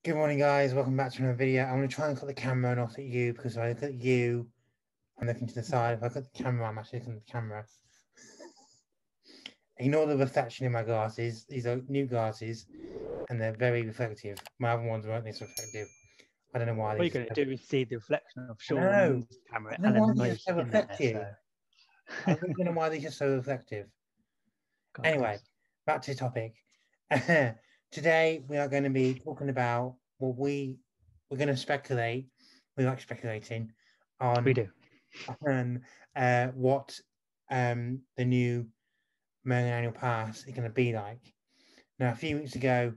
Good morning, guys. Welcome back to another video. I'm going to try and cut the camera and not at you because if I look at you, I'm looking to the side. If I look at the camera, I'm actually looking at the camera. Ignore the reflection in my glasses. These are new glasses and they're very reflective. My other ones weren't this reflective. I don't know why. What you're going to do is see the reflection of Shaun No. in the camera I don't know and why then these are so in there. reflective. I don't know why these are so reflective. Anyway, back to the topic. Today we are going to be talking about what we're going to speculate. We like speculating on. We do. On what the new Merlin Annual Pass is going to be like. Now, a few weeks ago,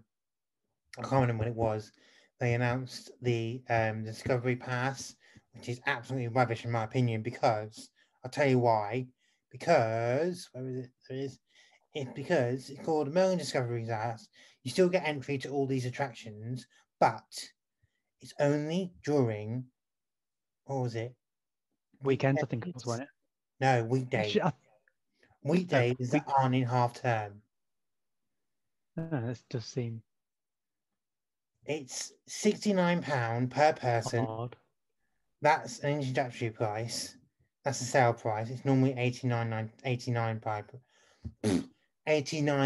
I can't remember when it was, they announced the Discovery Pass, which is absolutely rubbish in my opinion, because I'll tell you why. Because where is it? There it is. It's because it's called Merlin Discovery Pass. You still get entry to all these attractions, but it's only during, what was it? Weekends, I think it was, wasn't it? No, weekdays. Weekdays that aren't in half term. This does seem. It's £69 per person. Odd. That's an introductory price. That's the sale price. It's normally $89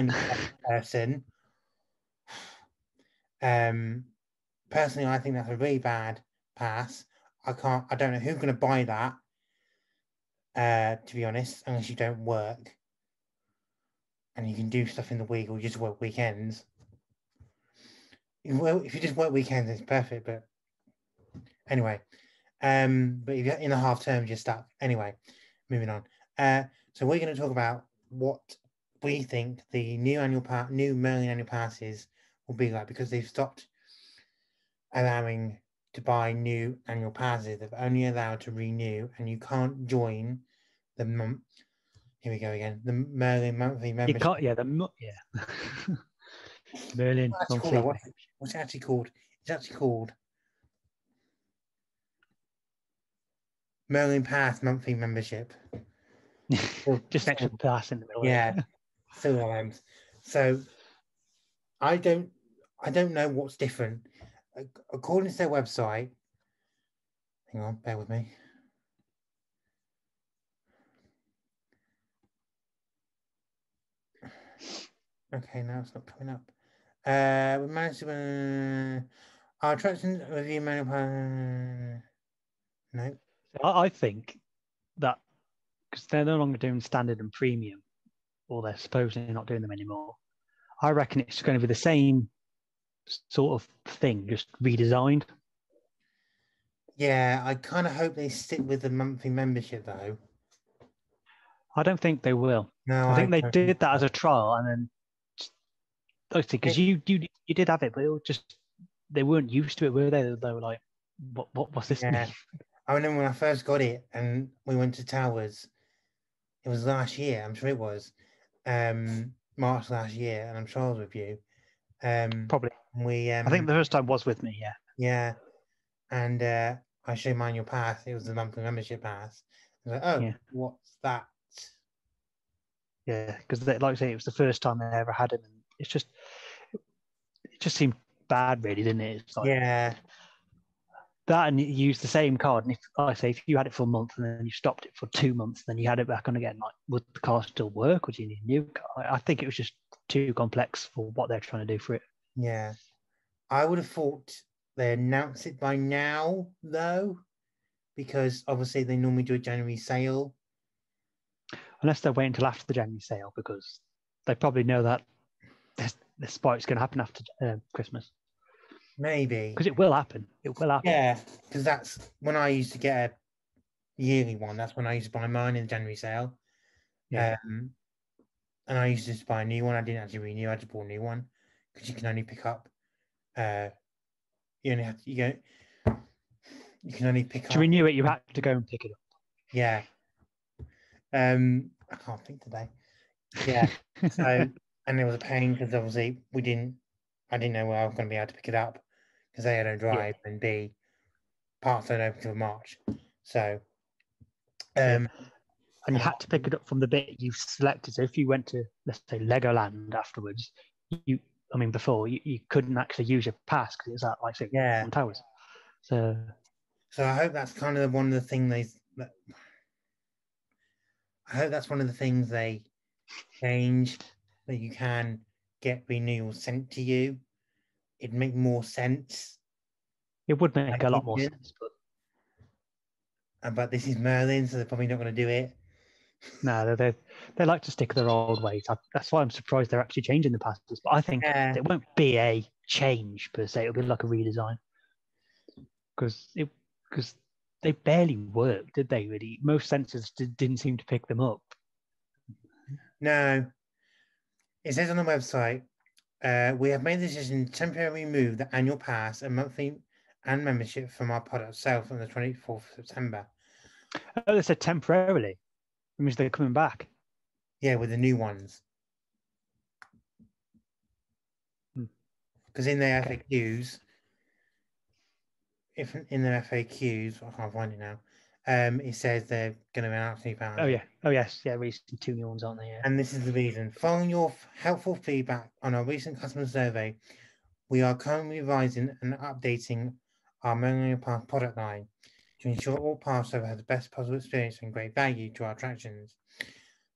per person. Personally, I think that's a really bad pass. I don't know who's going to buy that. To be honest, unless you don't work and you can do stuff in the week or you just work weekends. Well, if you just work weekends, it's perfect. But anyway, but if you're in the half term, you're stuck. Anyway, moving on. So we're going to talk about what we think the new Merlin Annual Passes will be like, because they've stopped allowing to buy new annual passes. They've only allowed to renew, and you can't join the month. Here we go again. The Merlin monthly membership. You can't, Merlin monthly. What's it actually called? It's actually called Merlin Pass monthly membership. Just extra pass in the middle. Yeah, still rhymes. So I don't know what's different. According to their website, hang on, bear with me. Okay, now it's not coming up. We managed to our attractions review manual. No. I think that because they're no longer doing standard and premium, or they're supposedly not doing them anymore. I reckon it's going to be the same sort of thing, just redesigned. Yeah, I kind of hope they stick with the monthly membership though. I don't think they will. No, I think they did that as a trial, and then because you did have it, but it was just they weren't used to it, were they? They were like, "What's this mean?" I remember when I first got it, and we went to Towers. It was last year, I'm sure it was, March last year, and I'm sure I was with you. Probably. I think the first time was with me. Yeah. Yeah, and I showed my annual pass. It was the monthly membership pass. I was like, oh, yeah. What's that? Yeah, because like I say, it was the first time they ever had it, and it just seemed bad, really, didn't it? It's like, yeah. That, and you use the same card, and if you had it for a month and then you stopped it for 2 months, then you had it back on again, like, would the card still work? Would you need a new card? I think it was just too complex for what they're trying to do for it. Yeah, I would have thought they announced it by now, though, because obviously they normally do a January sale. Unless they're waiting until after the January sale, because they probably know that the spike's going to happen after Christmas. Maybe. Because it will happen. It will happen. Yeah, because that's when I used to get a yearly one. That's when I used to buy mine in the January sale. Yeah. And I used to just buy a new one. I didn't actually renew. I just bought a new one because you can only pick up. You only have to, you can only pick up. To renew it, you have to go and pick it up. Yeah. I can't think today. Yeah. So, and it was a pain because obviously I didn't know where I was going to be able to pick it up because A, I don't drive, and B, parts don't open until March. So, and you had to pick it up from the bit you selected. So if you went to, let's say, Legoland afterwards, I mean, before you couldn't actually use your pass because it was at like say Yeah. on towers. So I hope that's kind of one of the things I hope that's one of the things they change, that you can get renewals sent to you. It'd make more sense. it would make a lot more sense, but this is Merlin, so they're probably not going to do it. no, they like to stick to their old ways. That's why I'm surprised they're actually changing the passes. But I think it won't be a change per se. It'll be like a redesign because they barely worked, did they? Really, most sensors didn't seem to pick them up. No, it says on the website, we have made the decision to temporarily remove the annual pass and monthly and membership from our product sale from the 24th of September. Oh, they said temporarily. That means they're coming back. Yeah, with the new ones. Because in their FAQs, I can't find it now. It says they're going to announce new powers. Oh yeah. Oh yes. Yeah, recently 2 new ones, aren't they? Yeah. And this is the reason. Following your helpful feedback on our recent customer survey, we are currently revising and updating our Merlin Pass product line to ensure all pass holders have the best possible experience and great value to our attractions.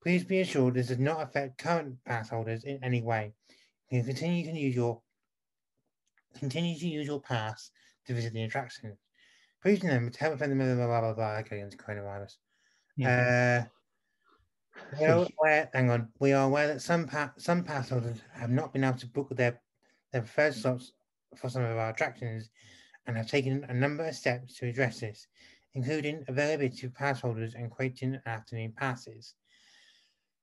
Please be assured this does not affect current pass holders in any way. You can continue to use your pass to visit the attractions. Please remember to help them blah blah blah. Okay, into coronavirus. Yeah. We are aware that some pass holders have not been able to book their first slots for some of our attractions and have taken a number of steps to address this, including availability of pass holders and creating afternoon passes.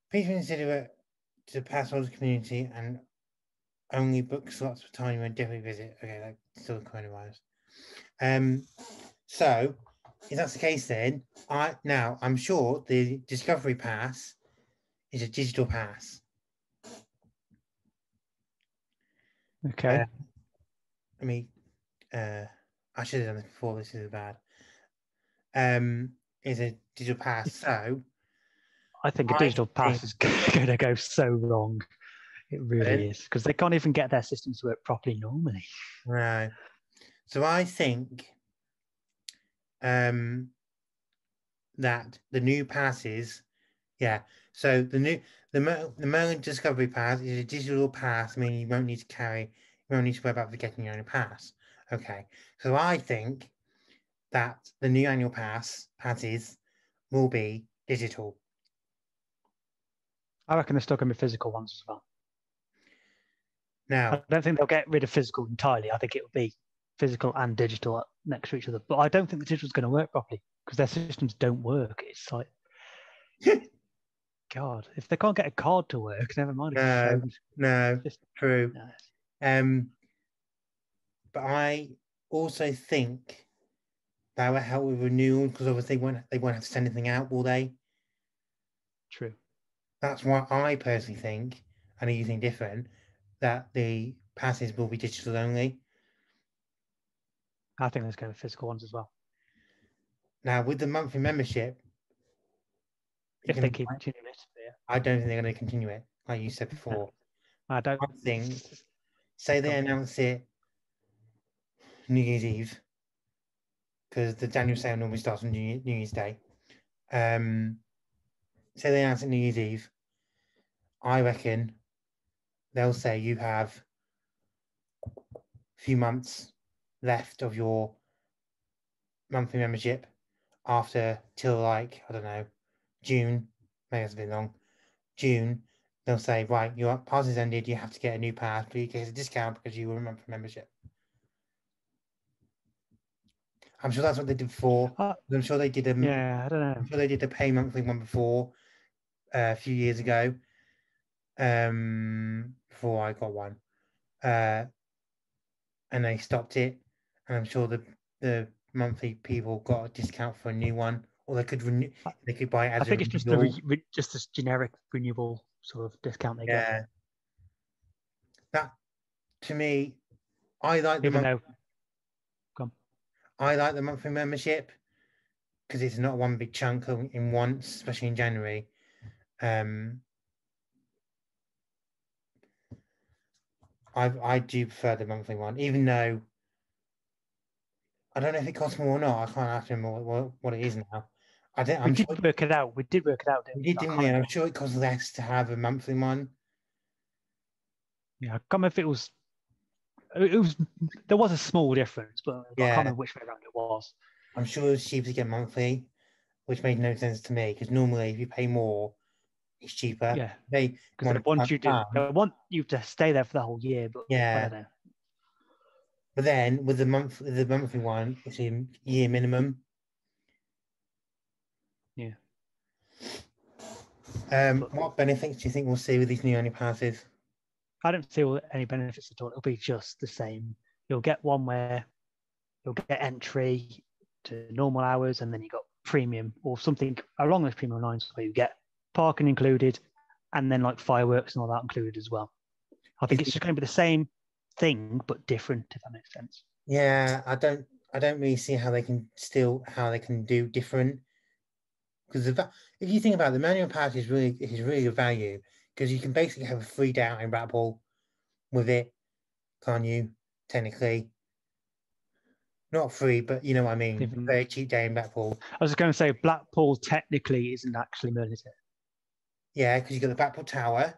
Please consider it to the pass holders community and only book slots for time when definitely visit. Okay, that's still coronavirus. So if that's the case, then I'm sure the Discovery Pass is a digital pass. Okay. I should have done this before. This is bad. Is a digital pass. So I think a digital pass is going to go so wrong. It really is, because they can't even get their systems to work properly normally. Right. So I think that the new passes, so the Merlin Discovery Pass is a digital pass, meaning you won't need to worry about forgetting your own pass. Okay. So I think that the new annual passes will be digital. I reckon they're still going to be physical ones as well. Now, I don't think they'll get rid of physical entirely. I think it will be physical and digital next to each other. But I don't think the digital is going to work properly because their systems don't work. It's like, God, if they can't get a card to work, never mind. True. No. But I also think that will help with renewal because obviously they won't have to send anything out, will they? True. That's why I personally think, and you think different, that the passes will be digital only. I think there's going to be physical ones as well. Now, with the monthly membership, if they keep continuing it, I don't think they're going to continue it, like you said before. No, I don't. I think, say they announce it New Year's Eve, because the Daniel sale normally starts on New Year's Day. Say they announce it New Year's Eve, I reckon they'll say you have a few months left of your monthly membership till like, I don't know, June. Maybe that's a bit long. June, they'll say, right, your pass is ended, you have to get a new pass, but you get a discount because you were a monthly membership. I'm sure that's what they did before. I'm sure they did I don't know. I'm sure they did the pay monthly one before a few years ago. Before I got one. And they stopped it. And I'm sure the monthly people got a discount for a new one. Or they could buy it as I think it's just this generic renewable sort of discount they get. That, to me, I like the I like the monthly membership because it's not one big chunk in once, especially in January. I do prefer the monthly one, even though I don't know if it costs more or not. I can't ask him what it is now. We did work it out. We did work it out, didn't we did, didn't we? And I'm sure it costs less to have a monthly one. Yeah, I can't remember if it was. There was a small difference, but I can't remember which way around it was. I'm sure it's cheaper to get monthly, which made no sense to me because normally if you pay more, it's cheaper. Yeah, because they want you to stay there for the whole year, but I don't know. But then with the monthly one, it's a year minimum. Yeah. What benefits do you think we'll see with these new annual passes? I don't see any benefits at all. It'll be just the same. You'll get one where you'll get entry to normal hours, and then you got premium or something along those premium lines where you get parking included, and then like fireworks and all that included as well. I think it's just going to be the same thing but different, if that makes sense. Yeah, I don't really see how they can do different, because if you think about it, the manual pass is really a value, because you can basically have a free day out in Blackpool with it, can't you? Technically, not free, but you know what I mean. Very cheap day in Blackpool. I was going to say Blackpool technically isn't actually Merlin, is it? Yeah, because you got the Blackpool Tower,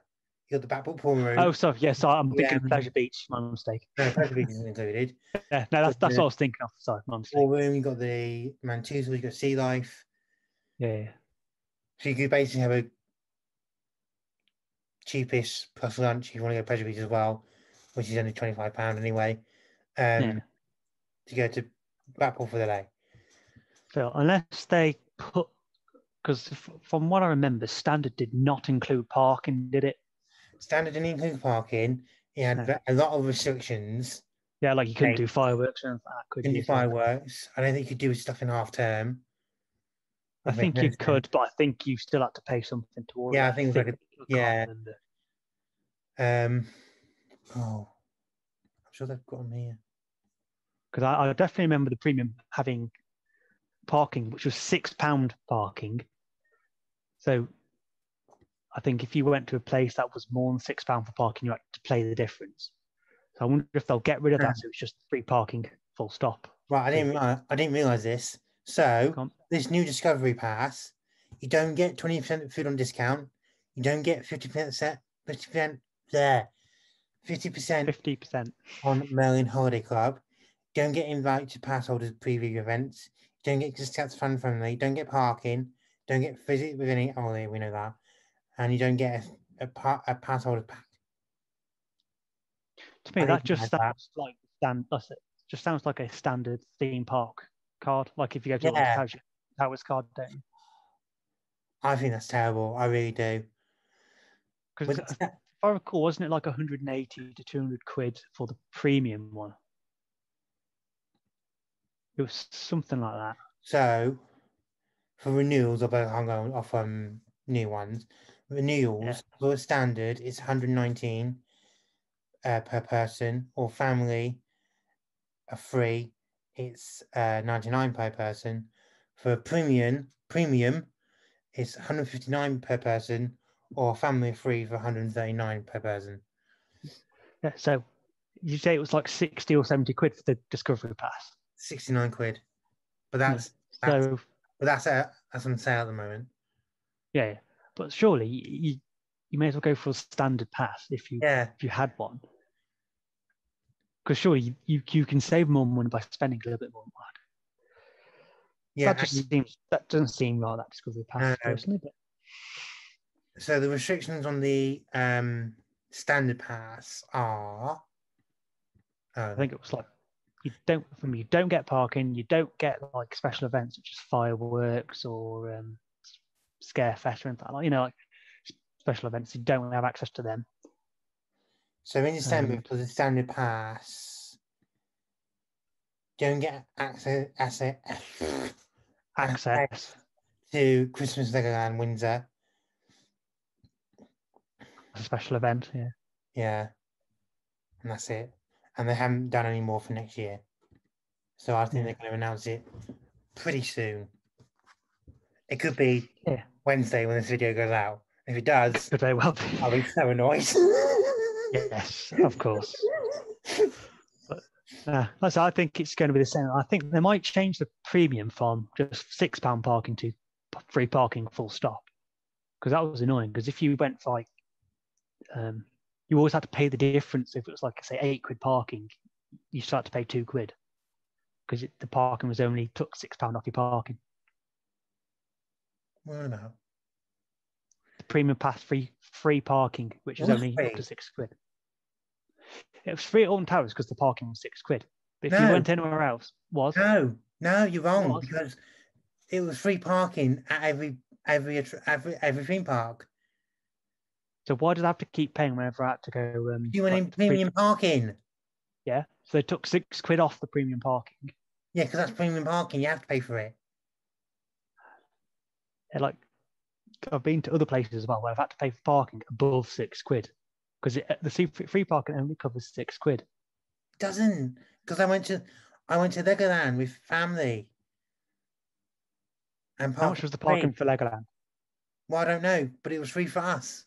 you got the Blackpool pool room. Oh, sorry. Yes, I'm thinking Pleasure Beach. My mistake. No, Pleasure Beach isn't included. Yeah, no, that's what I was thinking of. Sorry, my mistake. Pool room, you got the Mantusa, you got Sea Life. Yeah. So you could basically have a cheapest plus lunch if you want to go to Pleasure Beach as well, which is only £25 anyway. To go to Blackpool for the day. So unless they put, because from what I remember, Standard did not include parking, did it? Standard didn't include parking. It had a lot of restrictions. Yeah, like you couldn't do fireworks or anything like that, could you? Couldn't do fireworks. I don't think you could do stuff in half term. I think you could, but I think you still had to pay something towards it. Yeah, I think it was I'm sure they've got them here. Because I definitely remember the premium having parking, which was £6 parking. So I think if you went to a place that was more than £6 for parking, you had to pay the difference. So I wonder if they'll get rid of that, so it's just free parking, full stop. Right, I didn't realise this. So this new Discovery Pass, you don't get 20% food on discount. You don't get 50% there. 50% on Merlin Holiday Club. Don't get invited to pass holders preview events. Don't get discounts fun friendly. Don't get parking. Don't get visit with any. Oh, we know that. And you don't get a pass holder pack. To me, that just sounds like just sounds like a standard theme park card. Like if you go to the Towers card, don't you? I think that's terrible. I really do. Because if I recall, wasn't it like 180 to 200 quid for the premium one? It was something like that. So, for renewals, I'm going off new ones. Renewals for standard, it's 119 per person, or family, free, it's 99 per person. For premium, it's 159 per person, or family free for 139 per person. Yeah, so you say it was like 60 or 70 quid for the Discovery Pass? 69 quid. But that's on sale at the moment. Yeah, but surely you may as well go for a standard pass if you had one. Because surely you can save more money by spending a little bit more money. Yeah, that doesn't seem like that Discovery Pass personally. But so the restrictions on the standard pass are. I think it was like you don't get parking, you don't get like special events such as fireworks or Scarefest or anything like special events. You don't have access to them. So in December for the standard pass, don't get access to Christmas Legoland Windsor. A special event, yeah. Yeah, and that's it. And they haven't done any more for next year, so I think they're going to announce it pretty soon. It could be Wednesday when this video goes out. If it does, could very well be. I'll be so annoyed. Yes, of course. But I think it's going to be the same. I think they might change the premium from just £6 parking to free parking full stop, because that was annoying. Because if you went for like, you always had to pay the difference. If it was like, say, £8 parking, you start to pay £2 because the parking was only took £6 off your parking. What about? The premium pass free parking, which is only up to £6. It was free at Alton Towers because the parking was £6. But if you went anywhere else, no, you're wrong, because it was free parking at every theme park. So why did I have to keep paying whenever I had to go? You went in premium parking. Yeah, so they took £6 off the premium parking. Yeah, because that's premium parking. You have to pay for it. Yeah, like, I've been to other places as well where I've had to pay for parking above £6 because the free parking only covers £6. It doesn't, because I went to Legoland with family. And how much was the parking for Legoland? Well, I don't know, but it was free for us.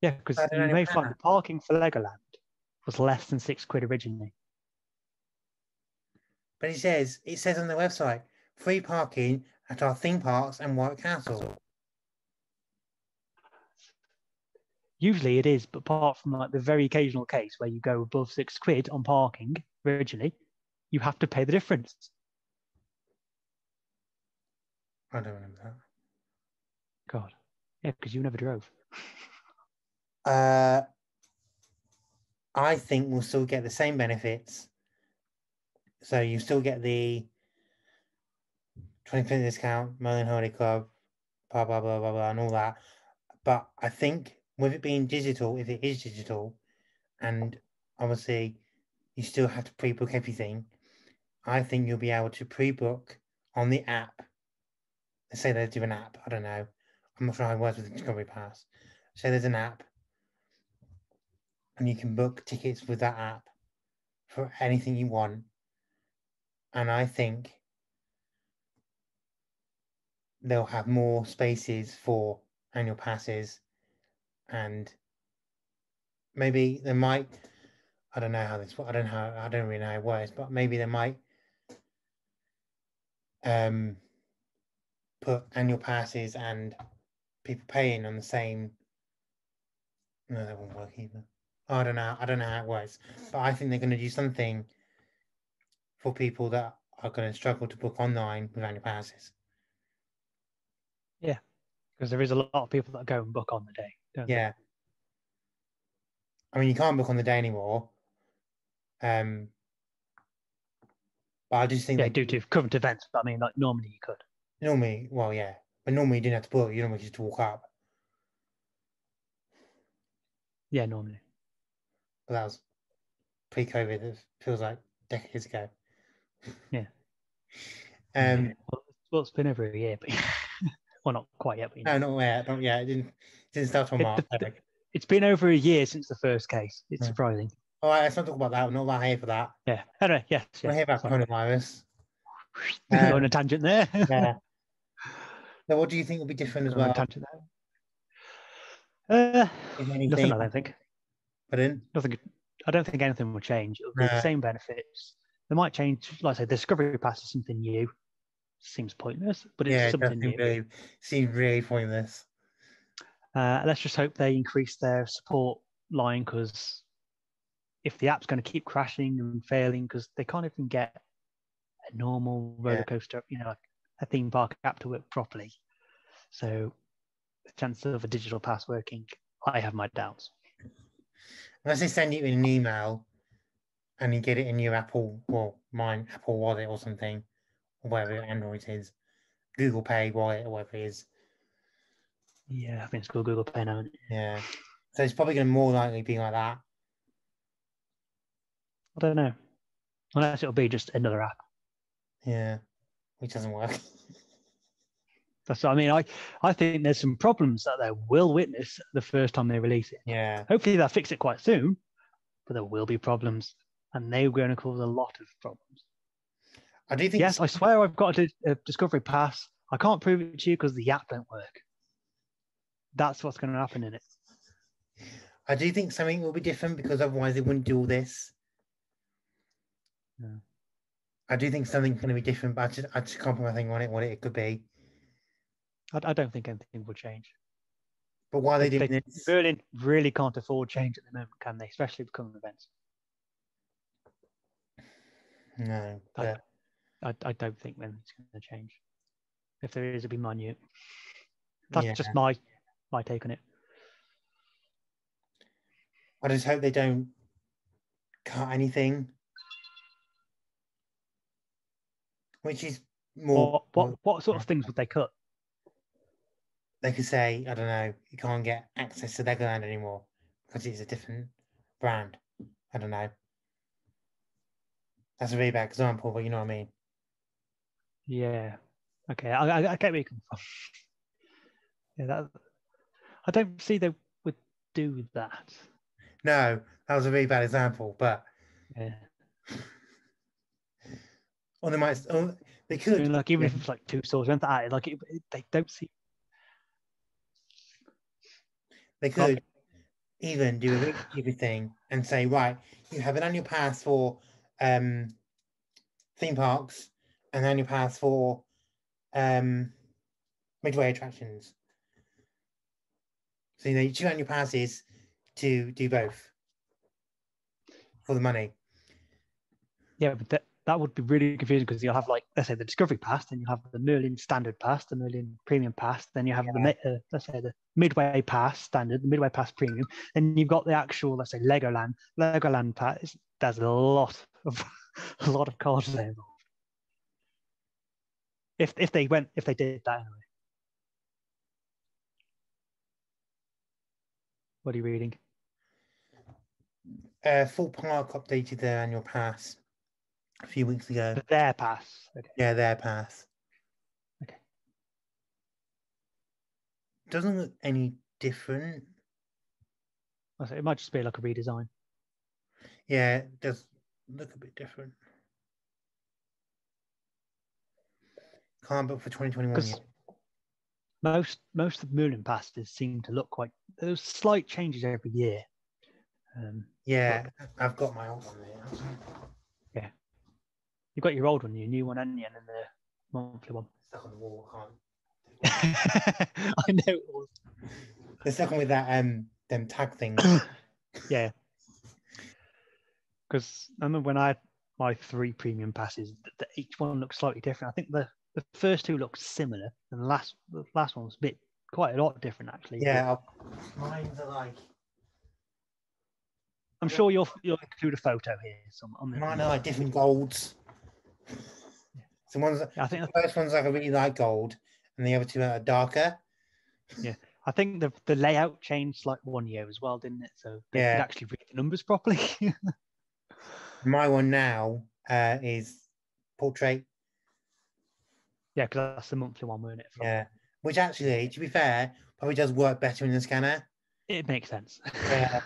Yeah, because you may find the parking for Legoland was less than £6 originally. But it says on the website, free parking at our theme parks and White Castle. Usually it is, but apart from like the very occasional case where you go above £6 on parking originally, you have to pay the difference. I don't remember that. God. Yeah, because you never drove. I think we'll still get the same benefits. So you still get the 20% discount, Merlin Holiday Club, blah, blah, blah, blah, blah, and all that. But I think with it being digital, if it is digital, and obviously you still have to pre-book everything, I think you'll be able to pre-book on the app. Let's say they do an app. I don't know. I'm not sure how it works with the Discovery Pass. Say there's an app, and you can book tickets with that app for anything you want. And I think they'll have more spaces for annual passes, and maybe they might. I don't know how this. I don't really know how it works, but maybe they might put annual passes and people paying on the same. No, that won't work either. I don't know how it works, but I think they're going to do something for people that are going to struggle to book online with annual passes. Yeah, because there is a lot of people that go and book on the day. Don't yeah. They? I mean, you can't book on the day anymore. But I just think due to current events. But I mean, like normally you could. Normally, well, yeah, but normally you didn't have to book. You normally just walk up. Yeah, normally. But that was pre-COVID. It feels like decades ago. Yeah. Well, it's been over a year, but well, not quite yet. But, No, not yet. It didn't start on March. It's been over a year since the first case. It's surprising. All right, let's not talk about that. We're not that here for that. Yeah. Anyway, yes. We're here about coronavirus. On a tangent there. Yeah. So, what do you think will be different as well? Tangent there. Nothing, I don't think. Pardon? Nothing. I don't think anything will change. It'll be the same benefits. They might change, like I say, the Discovery Pass is something new. Seems pointless, but it's something new. Seems really pointless. Let's just hope they increase their support line, because if the app's going to keep crashing and failing, because they can't even get a normal roller coaster, like a theme park app to work properly. So the chance of a digital pass working, I have my doubts. Unless they send you an email and you get it in your Apple Wallet or something, or whatever Android is, Google Pay wallet or whatever it is. Yeah, I think it's called Google Pay now. Yeah. So it's probably going to more likely be like that. I don't know. Unless it'll be just another app. Yeah, which doesn't work. That's what I mean. I think there's some problems that they will witness the first time they release it. Yeah. Hopefully they'll fix it quite soon, but there will be problems, and they're going to cause a lot of problems. I do think. Yes, I swear I've got a Discovery Pass. I can't prove it to you because the app don't work. That's what's going to happen in it. I do think something will be different because otherwise they wouldn't do all this. Yeah. I do think something's going to be different, but I just can't put my thing on it, what it could be. I don't think anything will change. But why are they doing this? Merlin really can't afford change at the moment, can they? Especially with coming events. No, but I don't think it's going to change. If there is, it'll be minute. That's just my take on it. I just hope they don't cut anything. Which is more. What sort of things would they cut? They could say, I don't know, you can't get access to Legoland anymore because it's a different brand. I don't know. That's a really bad example, but you know what I mean. Yeah. Okay, I get where you come from. Yeah, I don't see they would do that. No, that was a really bad example, but yeah. Or they might. Or they could. I mean, like even if it's like 2 stores, like they don't see. They could even do a really stupid thing and say, right, you have an annual pass for theme parks and an annual pass for midway attractions. So you know, 2 annual passes to do both for the money. Yeah, but that would be really confusing because you'll have, like, let's say the Discovery Pass, then you have the Merlin Standard Pass, the Merlin Premium Pass, then you have the let's say the Midway Pass Standard, the Midway Pass Premium, then you've got the actual, let's say, Legoland Pass. There's a lot of cards there involved. If they did that anyway. What are you reading? Full Park updated their annual pass a few weeks ago. Their pass. Okay. Yeah, their pass. Okay. Doesn't look any different. It might just be like a redesign. Yeah, it does look a bit different. Can't book for 2021 yet. Most of the Merlin passes seem to look quite. There's slight changes every year. Yeah, I've got my old one there. Yeah, you've got your old one, your new one, and then the monthly one. Stuck on the wall, can't. I know it was. They're stuck on with that them tag things. Yeah. Because I remember when I had my 3 premium passes, each one looked slightly different. I think the first 2 looked similar, and the last one was quite a lot different actually. Yeah, mine's are like. I'm sure you'll include a photo here. Mine are like different golds. Some ones. I think the first one's like a really light gold, and the other 2 are darker. Yeah, I think the layout changed like 1 year as well, didn't it? So they could actually read the numbers properly. My one now is portrait. Yeah, because that's the monthly one, weren't it? Yeah, which actually, to be fair, probably does work better in the scanner. It makes sense. Yeah.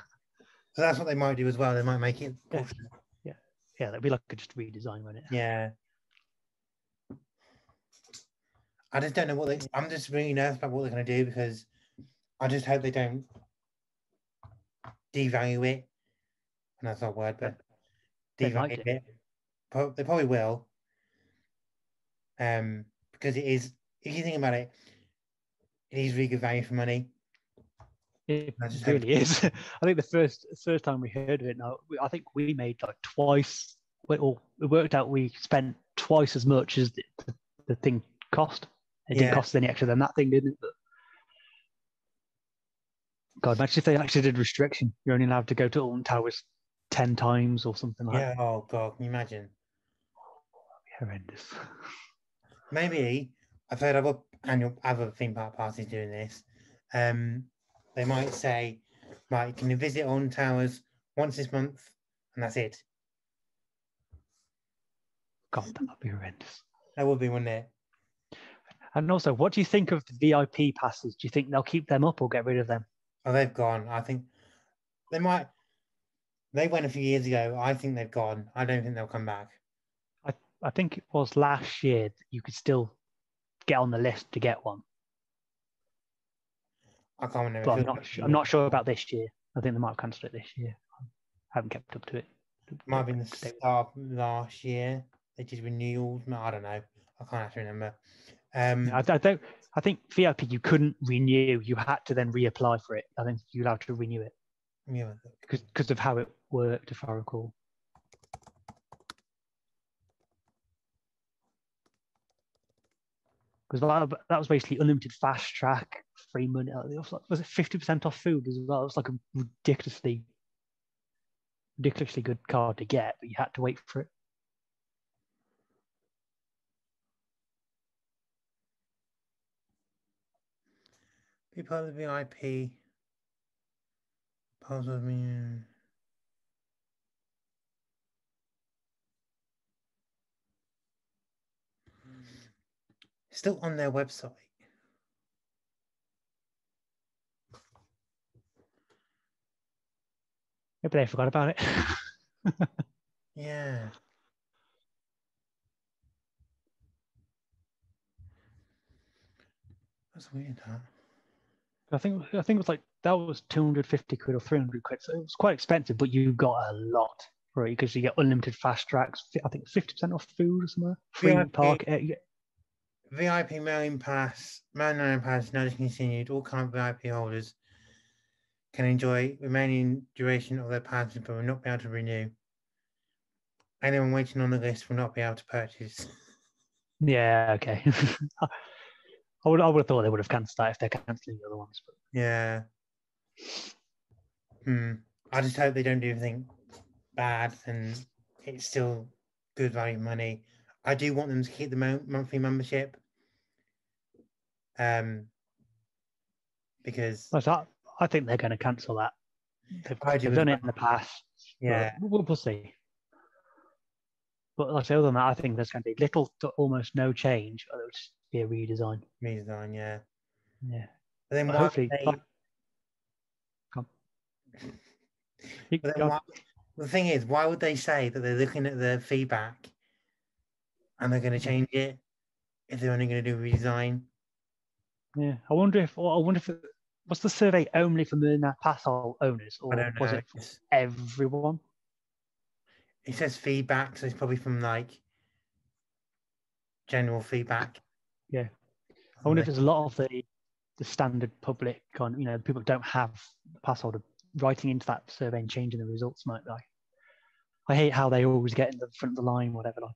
So that's what they might do as well. They might make it portrait. Yeah, that'd be like just redesign, wouldn't it? Yeah. I just don't know what I'm just really nervous about what they're going to do because I just hope they don't devalue it. And that's not a word, but devalue it. They probably will. Because it is, if you think about it, it is really good value for money. It really is. I think the first time we heard of it, I think we made like twice. It worked out we spent twice as much as the thing cost. It didn't cost any extra than that thing, didn't it? But God, imagine if they actually did restriction. You're only allowed to go to Alton Towers 10 times or something like that. Yeah, oh God, can you imagine? Horrendous. Maybe, I've heard other theme park parties doing this. They might say, right, you can visit Alton Towers once this month, and that's it. God, that would be horrendous. That would be, wouldn't it? And also, what do you think of the VIP passes? Do you think they'll keep them up or get rid of them? Oh, they've gone. I think they might. They went a few years ago. I think they've gone. I don't think they'll come back. I think it was last year that you could still get on the list to get one. I can't remember. But I'm not sure about this year. I think they might have cancelled it this year. I haven't kept up to it. Might have been the start of last year. They did renewals. I don't know. I can't actually remember. I think VIP you couldn't renew. You had to then reapply for it. I think you'll have to renew it. Yeah. Because of how it worked, if I recall. Because that was basically unlimited fast track, free money. Was it 50% off food as well? It was like a ridiculously good card to get, but you had to wait for it. Be part of the VIP. Pause with me. Still on their website. Maybe they forgot about it. Yeah. That's weird, huh? I think it was like that was 250 quid or 300 quid. So it was quite expensive, but you got a lot for it because you get unlimited fast tracks. I think 50% off food or something. Free VIP, park. VIP Merlin Annual Pass now discontinued. All current VIP holders can enjoy remaining duration of their passes, but will not be able to renew. Anyone waiting on the list will not be able to purchase. Yeah, okay. I would have thought they would have cancelled that if they're cancelling the other ones. But yeah. I just hope they don't do anything bad and it's still good value money. I do want them to keep the monthly membership. Because I think they're going to cancel that. They've done it in the past. Yeah. We'll see. But like I say, other than that, I think there's going to be little to almost no change. Or it'll just be a redesign. Redesign, yeah. Yeah. But then hopefully, the thing is, why would they say that they're looking at the feedback and they're going to change it if they're only going to do a redesign? Yeah, I wonder if was the survey only for the Pathol owners, or was it for everyone? It says feedback, so it's probably from like general feedback. Yeah, I wonder if there's a lot of the standard public people who don't have the pass holder writing into that survey and changing the results. Might like, I hate how they always get in the front of the line, whatever. Like,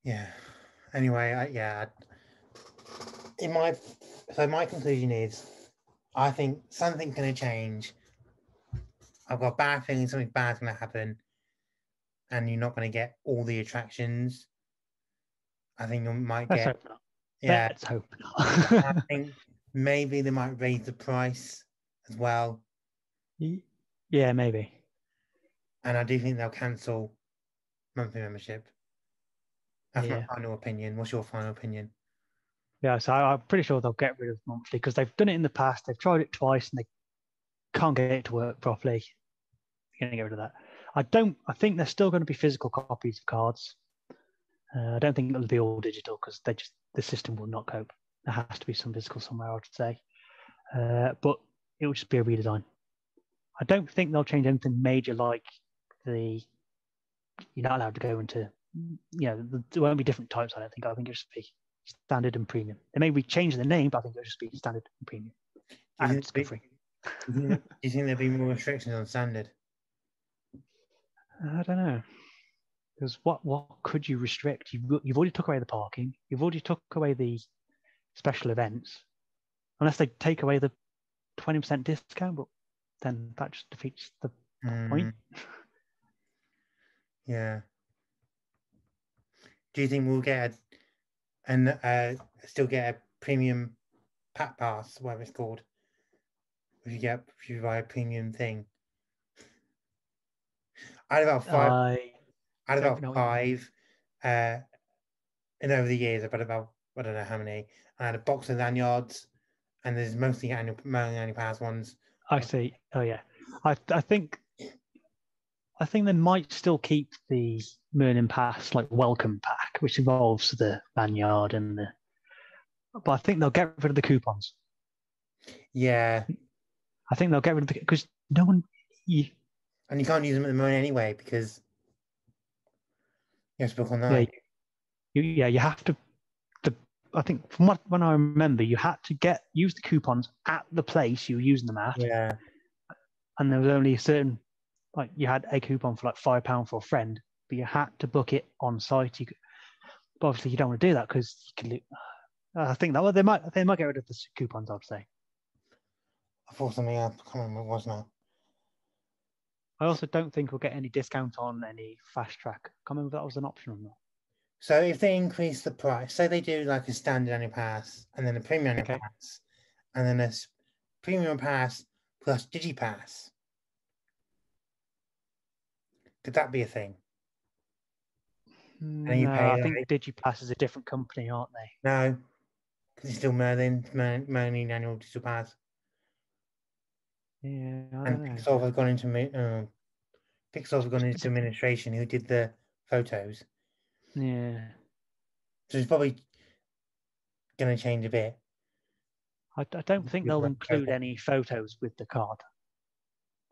yeah. Anyway, my conclusion is, I think something's going to change. I've got a bad feeling something bad's going to happen, and you're not going to get all the attractions. I think you might Let's get. Hope not. Yeah. Let's hope not. I think maybe they might raise the price as well. Yeah, maybe. And I do think they'll cancel monthly membership. That's my final opinion. What's your final opinion? Yeah, so I'm pretty sure they'll get rid of monthly because they've done it in the past. They've tried it twice and they can't get it to work properly. They're going to get rid of that. I think there's still going to be physical copies of cards. I don't think it'll be all digital because the system will not cope. There has to be some physical somewhere, I would say. But it will just be a redesign. I don't think they'll change anything major like you're not allowed to go into, there won't be different types, I don't think. I think it'll just be standard and premium. They may change the name, but I think it'll just be standard and premium. And discovery. Do you think there'll be more restrictions on standard? I don't know. Because what could you restrict? You've already took away the parking. You've already took away the special events. Unless they take away the 20% discount, but then that just defeats the point. Yeah. Do you think we'll still get a premium pack pass, whatever it's called, if you buy a premium thing? I had about five. And over the years, I've had about, I don't know how many. I had a box of lanyards, and there's mostly Merlin Annual Pass ones. I see. Oh yeah, I think they might still keep the Merlin Pass like welcome pack, which involves the lanyard but I think they'll get rid of the coupons. Yeah, I think they'll get rid of it because no one. and you can't use them at the moment anyway because you have to book Yeah, online. you have to. I think from when I remember, you had to use the coupons at the place you were using them at, Yeah, and there was only a certain, like you had a coupon for like £5 for a friend, but you had to book it on site. But obviously you don't want to do that because you can. I think that they might get rid of the coupons. I'd say. I thought something else. I can't remember what it was now. I also don't think we'll get any discount on any fast track. I can't remember if that was an option or not. So if they increase the price, say they do like a standard annual pass and then a premium annual Okay. pass, and then a premium pass plus DigiPass, could that be a thing? And you No, pay I think like DigiPass is a different company, aren't they? no, because it's still Merlin Annual Digital Pass. Yeah, I And don't know. Pixel have gone into administration who did the photos. Yeah, So it's probably going to change a bit. I don't think they'll include any photos with the card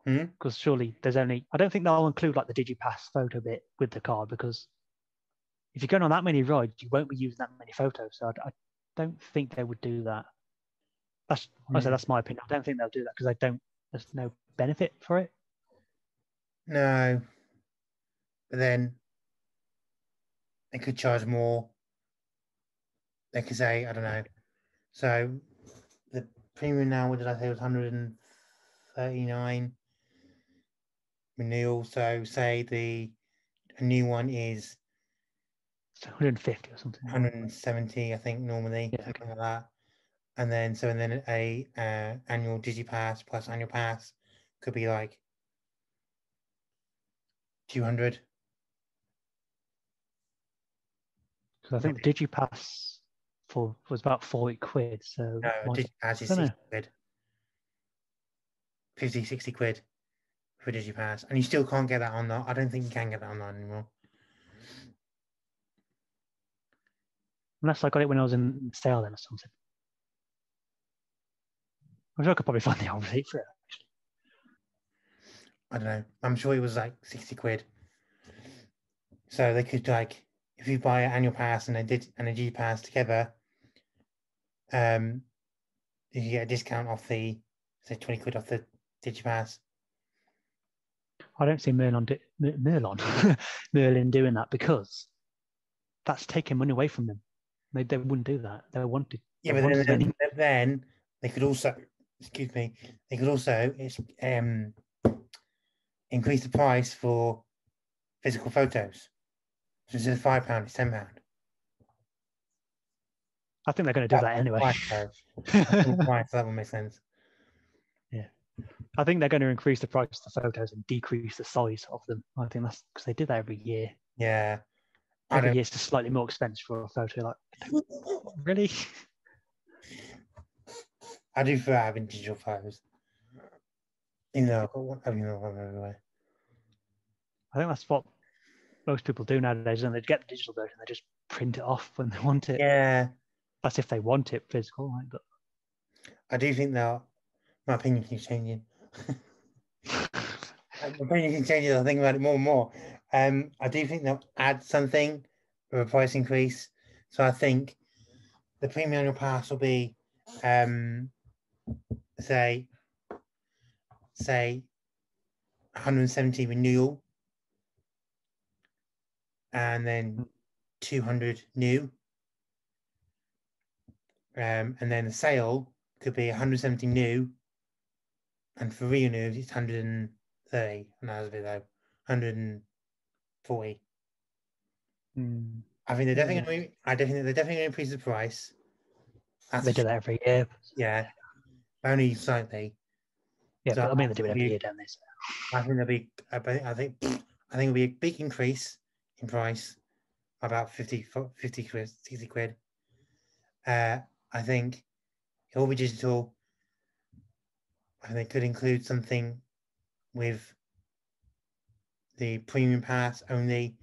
because surely there's only. I don't think they'll include like the DigiPass photo bit with the card because if you're going on that many rides, you won't be using that many photos. So I don't think they would do that. That's my opinion. I don't think they'll do that because there's no benefit for it. No, but then they could charge more. They could say, I don't know. So the premium now, what did I say, was 139 renewal. So say a new one is 150 or something. 170, I think, normally, Yeah, something like that. And then a annual DigiPass plus annual pass could be like 200. because I think the DigiPass was about 40 quid. So No, DigiPass is 60 quid. 50, 60 quid for DigiPass. And you still can't get that online. I don't think you can get that online anymore. Unless I got it when I was in sale then or something. I'm sure I could probably find the old receipt for it. Actually. I don't know. I'm sure it was like 60 quid. So they could like, if you buy an annual pass and a DigiPass together, you get a discount off say 20 quid off the DigiPass. I don't see Merlin doing that because that's taking money away from them. They wouldn't do that. They wanted. Yeah, but then they could also, excuse me, they could also increase the price for physical photos. So instead of £5, it's £10. I think they're going to do that anyway. Price, that would make sense. Yeah, I think they're going to increase the price of the photos and decrease the size of them. I think that's because they do that every year. Yeah, every year it's just slightly more expensive for a photo. Like, really? I do prefer having digital photos. Even though I've got one everywhere. I think that's what most people do nowadays, and they get the digital version, they just print it off when they want it. Yeah. That's if they want it physical, right? But I do think that my opinion keeps changing. My opinion keeps changing as I think about it more and more. I do think they'll add something with a price increase. So I think the premium annual pass will be say 170 renewal and then 200 new. And then the sale could be 170 new, and for renews it's 130. And that was a bit low, 140. I think they're definitely going to. I think they're definitely going to increase the price. They do that every year. Yeah, only slightly. Yeah, so but I mean they do it every year, don't they? So. I think there'll be. I think it'll be a big increase in price, about 50 quid, 60 quid. I think it will be digital. I think it could include something with the premium pass only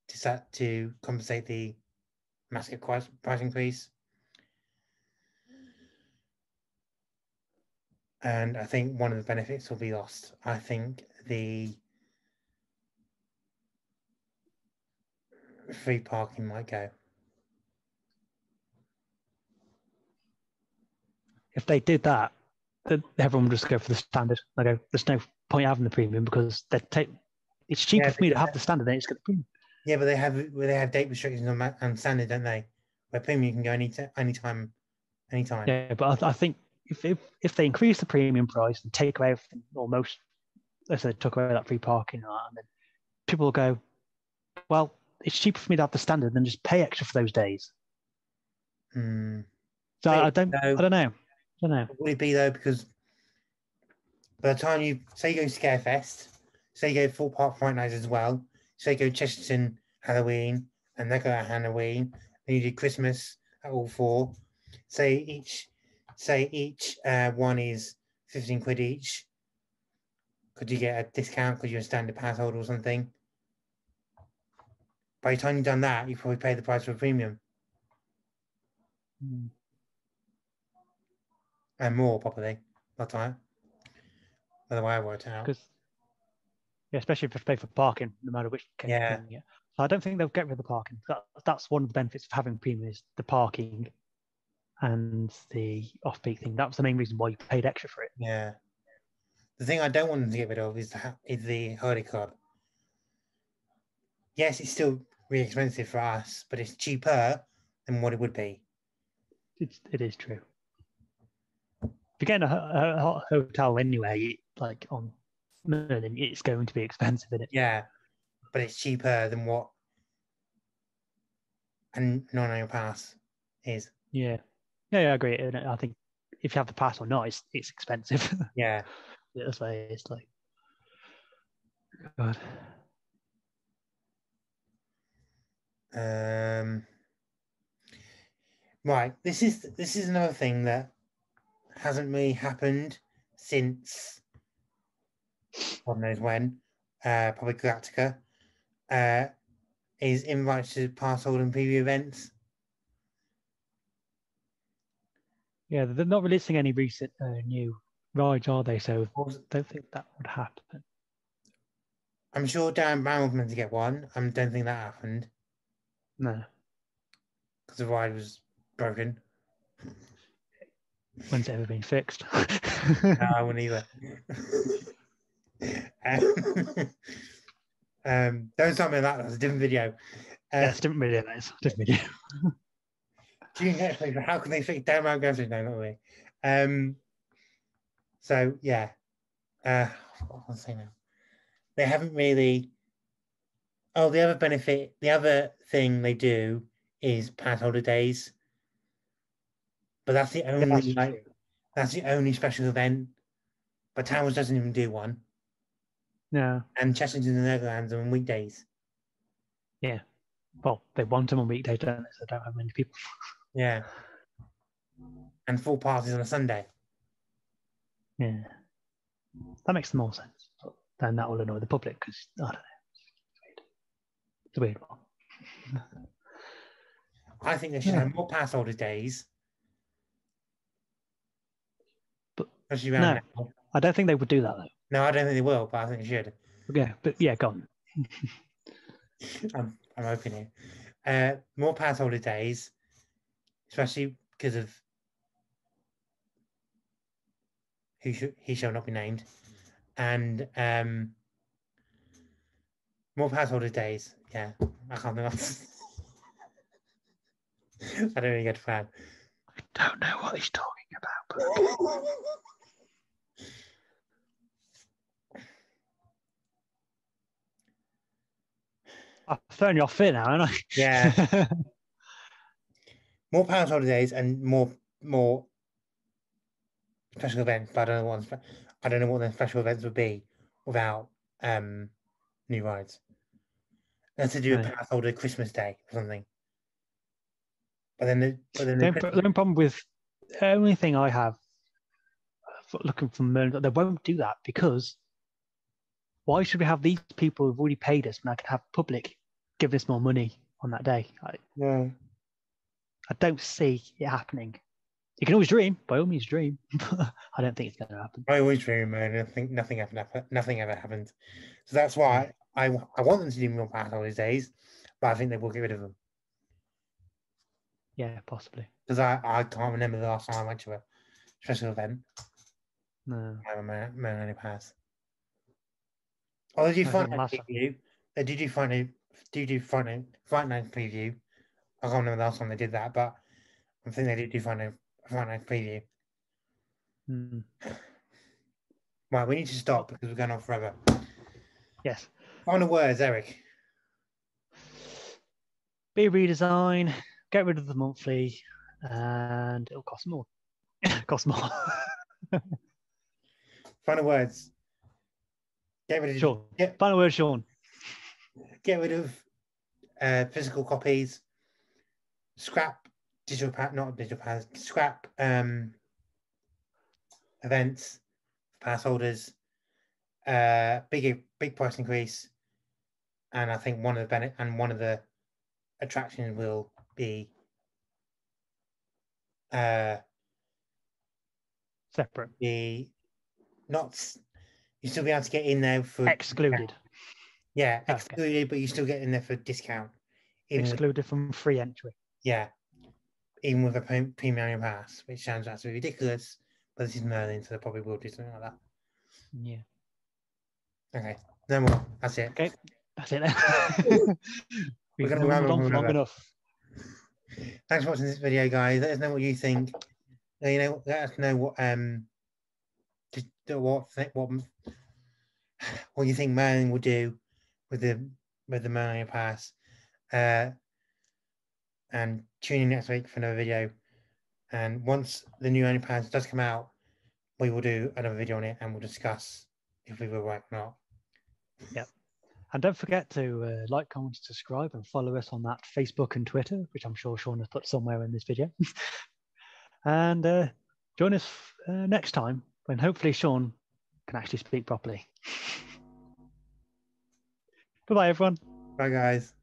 to compensate the massive price increase. And I think one of the benefits will be lost. I think the free parking might go. If they did that, then everyone would just go for the standard. They go, there's no point having the premium because it's cheaper for me to have the standard than it's get the premium. Yeah, but they have date restrictions on standard, don't they? Where premium can go anytime. Yeah, but I think if they increase the premium price and take away everything, almost, let's say they took away that free parking, and then people will go, well, it's cheaper for me to have the standard than just pay extra for those days. Hmm. So I don't know. Would it be though? Because by the time you say you go Scarefest, say you go Fort Park Fright Nights as well, say you go Chesterton Halloween and they go at Halloween, then you do Christmas at all four. Say each one is 15 quid each. Could you get a discount because you're a standard pass holder or something? By the time you've done that, you probably pay the price for a premium. And more, probably. Not time. That's the way I worked it out. Yeah, especially if you pay for parking, no matter which case. Yeah. So I don't think they'll get rid of the parking. That's one of the benefits of having premium is the parking and the off-peak thing. That was the main reason why you paid extra for it. Yeah. The thing I don't want them to get rid of is the holiday club. Yes, it's still really expensive for us, but it's cheaper than what it would be. It is true. If you're getting a hotel anyway, like on Merlin, it's going to be expensive, isn't it? Yeah, but it's cheaper than what a non-annual pass is. Yeah, I agree. And I think if you have the pass or not, it's expensive. Yeah. That's why it's like, God. Right. This is another thing that hasn't really happened since God knows when. Probably Galactica. Is invites to pass holder and preview events. Yeah, they're not releasing any recent new rides, are they? So I don't think that would happen. I'm sure Dan Brown was meant to get one. I don't think that happened. No. Because the ride was broken. When's it ever been fixed? No, I wouldn't either. Don't start me on that. That's a different video. Yeah, it's a different video. Different video. How can they fix Dan Brown goes? No, not really. So yeah. What was I saying now? They haven't really. Oh, the other thing they do is pass holder days. But that's the only that's the only special event. But Towers doesn't even do one. No. And Chesterton and the Netherlands are on weekdays. Yeah. Well, they want them on weekdays, don't they? So they don't have many people. Yeah. And full passes on a Sunday. Yeah. That makes more sense. But then that will annoy the public because, I don't know. It's a weird one. I think they should have more pass holder days. But no, I don't think they would do that, though. No, I don't think they will, but I think they should. Yeah, but yeah, go on. I'm hoping it. More pass holder days, especially because of he shall not be named, and more pass holder days. Yeah, I can't think of. I don't really get a fan. I don't know what he's talking about. I've thrown you off here now, haven't I? Yeah. More pass holder days and more special events, but I don't know what the special events would be without new rides. Let's do a pass holder Christmas Day or something. But then the problem with the only thing I have looking from Merlin, they won't do that because why should we have these people who've already paid us when I can have public give us more money on that day? I don't see it happening. You can always dream, by all means, dream. I don't think it's going to happen. I always dream, man. I think nothing ever happened. So that's why I want them to do more pass holidays, but I think they will get rid of them. Yeah, possibly. Because I can't remember the last time I went to a special event. No. I have a Merlin pass. Oh, did you find that preview? Did you find a Fright Night preview? I can't remember the last time they did that, but I think they did do Fright Night preview. Right, we need to stop because we're going on forever. Yes. Final words, Eric. Be a redesign, get rid of the monthly, and it'll cost more. Cost more. Final words. Get rid of Shaun. Final word, Shaun. Get rid of physical copies. Scrap digital pass. Scrap events for pass holders. Big price increase, and I think one of the attractions will be separate. Not you still be able to get in there for excluded. Yeah, excluded, okay. But you still get in there for discount. Excluded from free entry. Yeah, even with a premium annual pass, which sounds absolutely ridiculous, but this is Merlin, so they probably will do something like that. Yeah. Okay, no more. That's it. Okay, that's it then. We're going to run on for long enough. Thanks for watching this video, guys. Let us know what you think. Let us know what you think Merlin will do with the Merlin pass. And tune in next week for another video. And once the new annual pass does come out, we will do another video on it and we'll discuss if we were right or not. Yep. And don't forget to like, comment, subscribe, and follow us on that Facebook and Twitter, which I'm sure Shaun has put somewhere in this video. And join us next time when hopefully Shaun can actually speak properly. Bye-bye, everyone. Bye, guys.